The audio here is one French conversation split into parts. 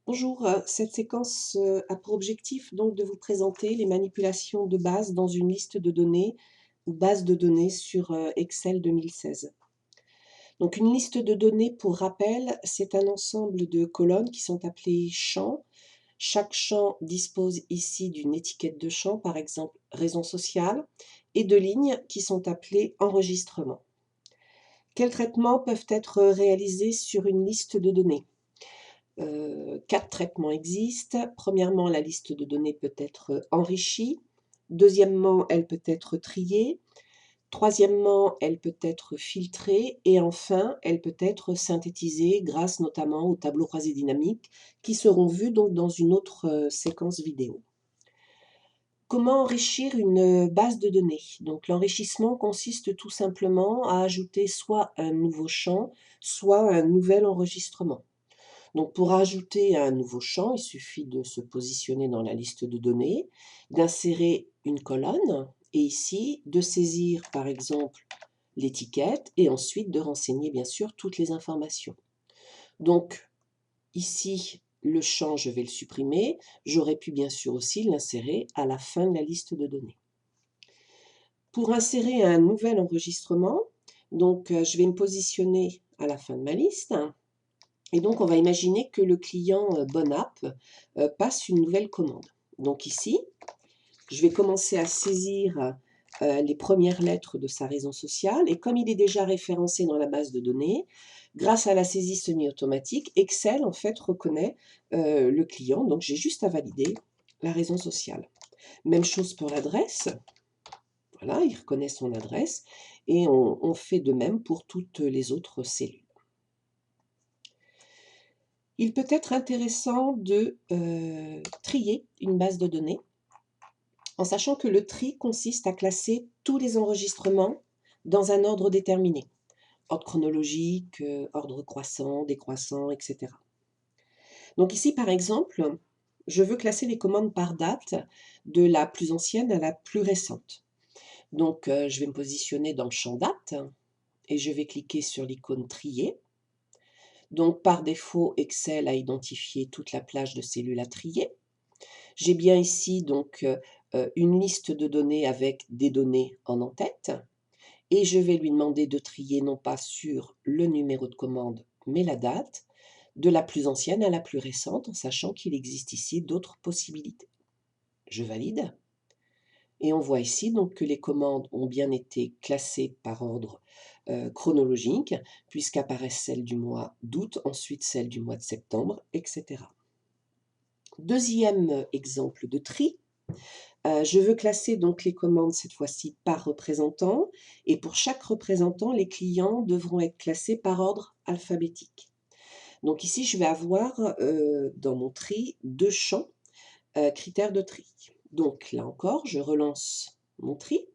Bonjour, cette séquence a pour objectif donc de vous présenter les manipulations de base dans une liste de données ou base de données sur Excel 2016. Donc une liste de données, pour rappel, c'est un ensemble de colonnes qui sont appelées champs. Chaque champ dispose ici d'une étiquette de champ, par exemple raison sociale, et de lignes qui sont appelées enregistrements. Quels traitements peuvent être réalisés sur une liste de données? 4 traitements existent. Premièrement, la liste de données peut être enrichie. Deuxièmement, elle peut être triée. Troisièmement, elle peut être filtrée. Et enfin, elle peut être synthétisée grâce notamment aux tableaux croisés dynamiques qui seront vus donc dans une autre séquence vidéo. Comment enrichir une base de données? Donc l'enrichissement consiste tout simplement à ajouter soit un nouveau champ, soit un nouvel enregistrement. Donc pour ajouter un nouveau champ, il suffit de se positionner dans la liste de données, d'insérer une colonne et ici de saisir par exemple l'étiquette et ensuite de renseigner bien sûr toutes les informations. Donc ici, le champ, je vais le supprimer. J'aurais pu bien sûr aussi l'insérer à la fin de la liste de données. Pour insérer un nouvel enregistrement, donc je vais me positionner à la fin de ma liste. Et donc, on va imaginer que le client Bonapp passe une nouvelle commande. Donc ici, je vais commencer à saisir les premières lettres de sa raison sociale. Et comme il est déjà référencé dans la base de données, grâce à la saisie semi-automatique, Excel en fait reconnaît le client. Donc j'ai juste à valider la raison sociale. Même chose pour l'adresse. Voilà, il reconnaît son adresse. Et on fait de même pour toutes les autres cellules. Il peut être intéressant de trier une base de données en sachant que le tri consiste à classer tous les enregistrements dans un ordre déterminé. Ordre chronologique, ordre croissant, décroissant, etc. Donc ici, par exemple, je veux classer les commandes par date de la plus ancienne à la plus récente. Donc je vais me positionner dans le champ date et je vais cliquer sur l'icône trier. Donc par défaut, Excel a identifié toute la plage de cellules à trier. J'ai bien ici donc une liste de données avec des données en en-tête et je vais lui demander de trier non pas sur le numéro de commande, mais la date, de la plus ancienne à la plus récente, en sachant qu'il existe ici d'autres possibilités. Je valide et on voit ici donc que les commandes ont bien été classées par ordre chronologique, puisqu'apparaissent celles du mois d'août, ensuite celles du mois de septembre, etc. Deuxième exemple de tri, je veux classer donc les commandes cette fois-ci par représentant et pour chaque représentant, les clients devront être classés par ordre alphabétique. Donc ici, je vais avoir dans mon tri 2 champs critères de tri. Donc là encore, je relance mon tri.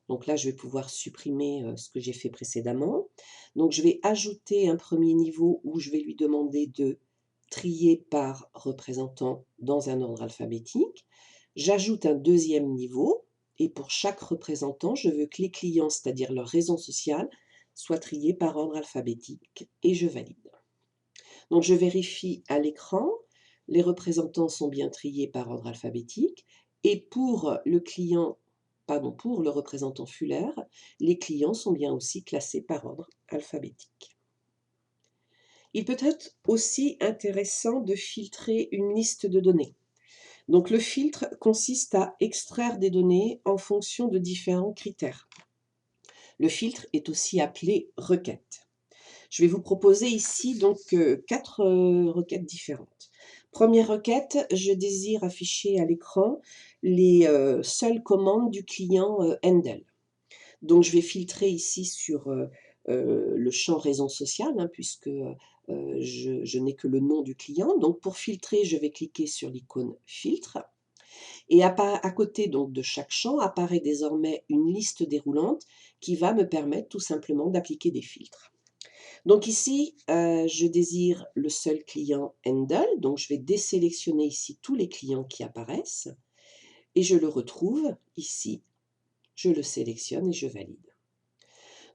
Donc là, je vais pouvoir supprimer ce que j'ai fait précédemment. Donc je vais ajouter un premier niveau où je vais lui demander de trier par représentant dans un ordre alphabétique. J'ajoute un deuxième niveau et pour chaque représentant, je veux que les clients, c'est-à-dire leur raison sociale, soient triés par ordre alphabétique et je valide. Donc je vérifie à l'écran, les représentants sont bien triés par ordre alphabétique et pour le client, pardon, pour le représentant Fuller, les clients sont bien aussi classés par ordre alphabétique. Il peut être aussi intéressant de filtrer une liste de données. Donc le filtre consiste à extraire des données en fonction de différents critères. Le filtre est aussi appelé requête. Je vais vous proposer ici donc 4 requêtes différentes. Première requête, je désire afficher à l'écran les seules commandes du client Handel. Donc je vais filtrer ici sur le champ raison sociale, hein, puisque je n'ai que le nom du client. Donc pour filtrer, je vais cliquer sur l'icône filtre. Et à côté donc de chaque champ apparaît désormais une liste déroulante qui va me permettre tout simplement d'appliquer des filtres. Donc ici, je désire le seul client Handel, donc je vais désélectionner ici tous les clients qui apparaissent et je le retrouve ici, je le sélectionne et je valide.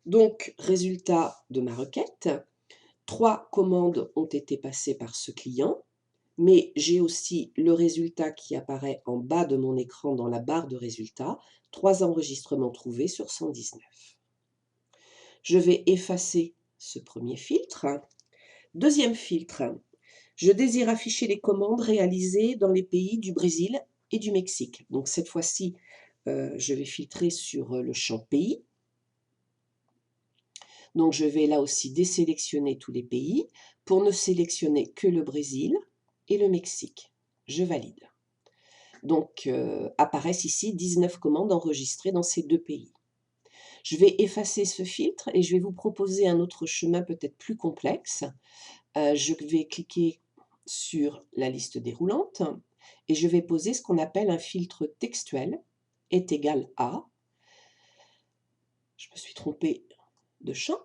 Donc résultat de ma requête, 3 commandes ont été passées par ce client, mais j'ai aussi le résultat qui apparaît en bas de mon écran dans la barre de résultats, 3 enregistrements trouvés sur 119. Je vais effacer ce premier filtre. Deuxième filtre, je désire afficher les commandes réalisées dans les pays du Brésil et du Mexique. Donc cette fois-ci, je vais filtrer sur le champ pays. Donc je vais là aussi désélectionner tous les pays pour ne sélectionner que le Brésil et le Mexique. Je valide. Donc apparaissent ici 19 commandes enregistrées dans ces deux pays. Je vais effacer ce filtre et je vais vous proposer un autre chemin peut-être plus complexe. Je vais cliquer sur la liste déroulante et je vais poser ce qu'on appelle un filtre textuel est égal à. Je me suis trompée de champ.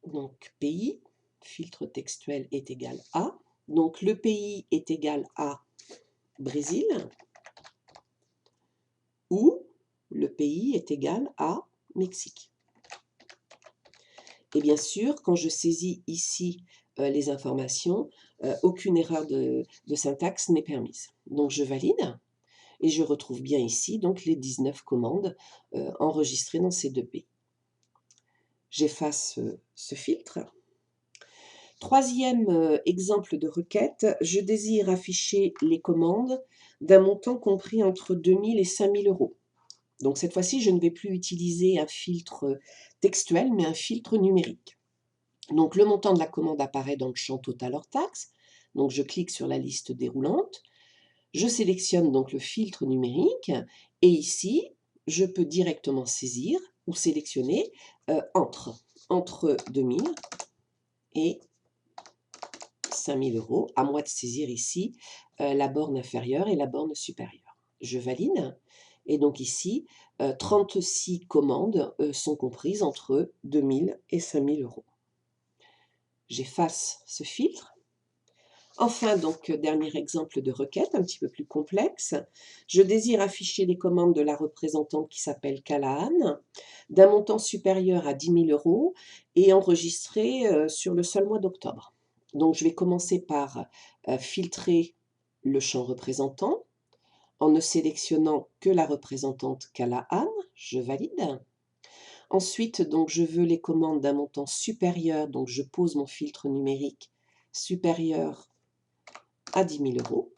Donc pays, filtre textuel est égal à. Donc le pays est égal à Brésil ou le pays est égal à Mexique. Et bien sûr, quand je saisis ici les informations, aucune erreur de syntaxe n'est permise. Donc je valide et je retrouve bien ici donc les 19 commandes enregistrées dans ces deux pays. J'efface ce filtre. Troisième exemple de requête, je désire afficher les commandes d'un montant compris entre 2 000 et 5 000 euros. Donc cette fois-ci, je ne vais plus utiliser un filtre textuel, mais un filtre numérique. Donc le montant de la commande apparaît dans le champ Total hors taxe. Donc je clique sur la liste déroulante. Je sélectionne donc le filtre numérique et ici, je peux directement saisir ou sélectionner entre 2 000 et 5 000 euros, à moi de saisir ici la borne inférieure et la borne supérieure. Je valide et donc ici, 36 commandes sont comprises entre 2 000 et 5 000 euros. J'efface ce filtre. Enfin, donc, dernier exemple de requête, un petit peu plus complexe. Je désire afficher les commandes de la représentante qui s'appelle Callahan, d'un montant supérieur à 10 000 euros et enregistré sur le seul mois d'octobre. Donc, je vais commencer par filtrer le champ représentant en ne sélectionnant que la représentante Callahan. Je valide. Ensuite, donc, je veux les commandes d'un montant supérieur, donc je pose mon filtre numérique supérieur à 10 000 euros.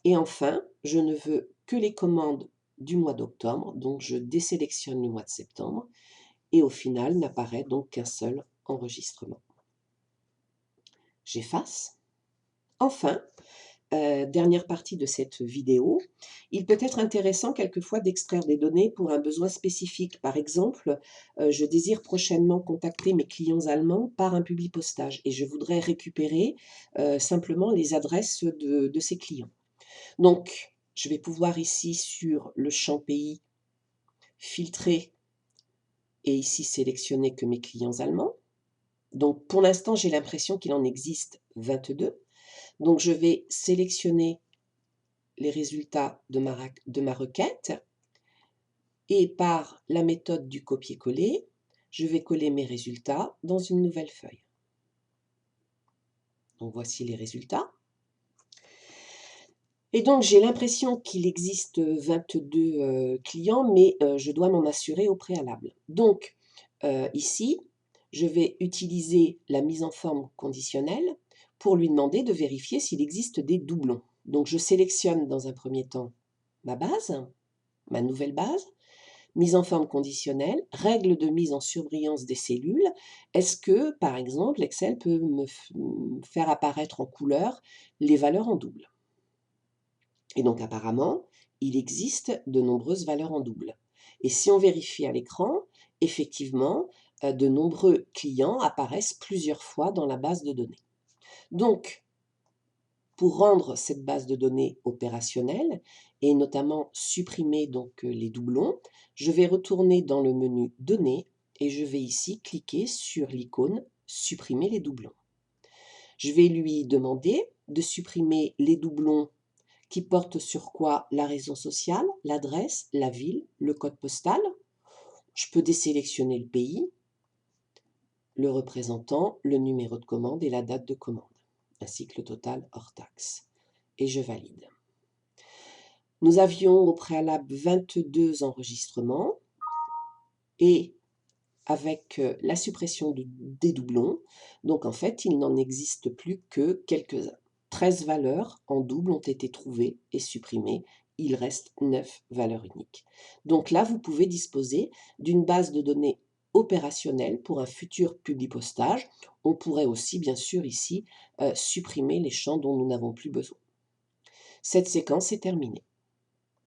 Et enfin, je ne veux que les commandes du mois d'octobre, donc je désélectionne le mois de septembre, et au final n'apparaît donc qu'un seul enregistrement. J'efface. Enfin, dernière partie de cette vidéo, il peut être intéressant quelquefois d'extraire des données pour un besoin spécifique. Par exemple, je désire prochainement contacter mes clients allemands par un publipostage et je voudrais récupérer simplement les adresses de ces clients. Donc, je vais pouvoir ici sur le champ pays filtrer et ici sélectionner que mes clients allemands. Donc, pour l'instant, j'ai l'impression qu'il en existe 22. Donc, je vais sélectionner les résultats de ma requête et par la méthode du copier-coller, je vais coller mes résultats dans une nouvelle feuille. Donc, voici les résultats. Et donc, j'ai l'impression qu'il existe 22 clients, mais je dois m'en assurer au préalable. Donc, ici, je vais utiliser la mise en forme conditionnelle pour lui demander de vérifier s'il existe des doublons. Donc, je sélectionne dans un premier temps ma base, ma nouvelle base, mise en forme conditionnelle, règle de mise en surbrillance des cellules. Est-ce que, par exemple, Excel peut me faire apparaître en couleur les valeurs en double? Et donc apparemment, il existe de nombreuses valeurs en double. Et si on vérifie à l'écran, effectivement, de nombreux clients apparaissent plusieurs fois dans la base de données. Donc, pour rendre cette base de données opérationnelle et notamment supprimer donc les doublons, je vais retourner dans le menu Données et je vais ici cliquer sur l'icône Supprimer les doublons. Je vais lui demander de supprimer les doublons qui portent sur quoi? La raison sociale, l'adresse, la ville, le code postal. Je peux désélectionner le pays, le représentant, le numéro de commande et la date de commande. ainsi que le total hors taxe. Et je valide. Nous avions au préalable 22 enregistrements et avec la suppression des doublons, donc en fait, il n'en existe plus que quelques-uns. 13 valeurs en double ont été trouvées et supprimées. Il reste 9 valeurs uniques. Donc là, vous pouvez disposer d'une base de données opérationnelle pour un futur publipostage. On pourrait aussi, bien sûr, ici, supprimer les champs dont nous n'avons plus besoin. Cette séquence est terminée.